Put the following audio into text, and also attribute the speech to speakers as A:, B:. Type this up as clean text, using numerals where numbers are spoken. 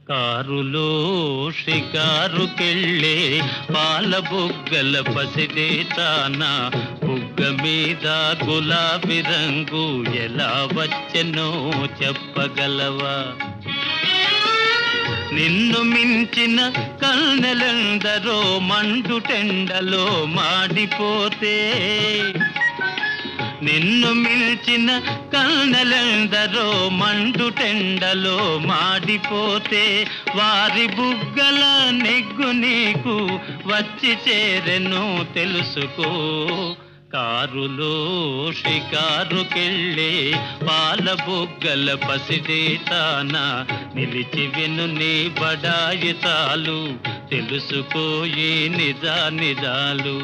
A: కారులో షికారుకెళ్ళే పాల బుగ్గల పసిడే తానా బుగ్గ మీద గులాబీ రంగు ఎలా వచ్చెనో చెప్పగలవా? నిన్ను మించిన కన్నెలందరో మండుటెండలో మాడిపోతే, నిన్ను మిల్చిన కన్నెలందరో మండుటెండలో మాడిపోతే, వారి బుగ్గల నెగ్గు నీకు వచ్చి చేరెను తెలుసుకో. కారులో షికారుకెళ్ళే పాల బుగ్గల పసిడి తానా నిలిచి విను నీ బడాయి చాలు తెలుసుకో ఈ నిజాలు.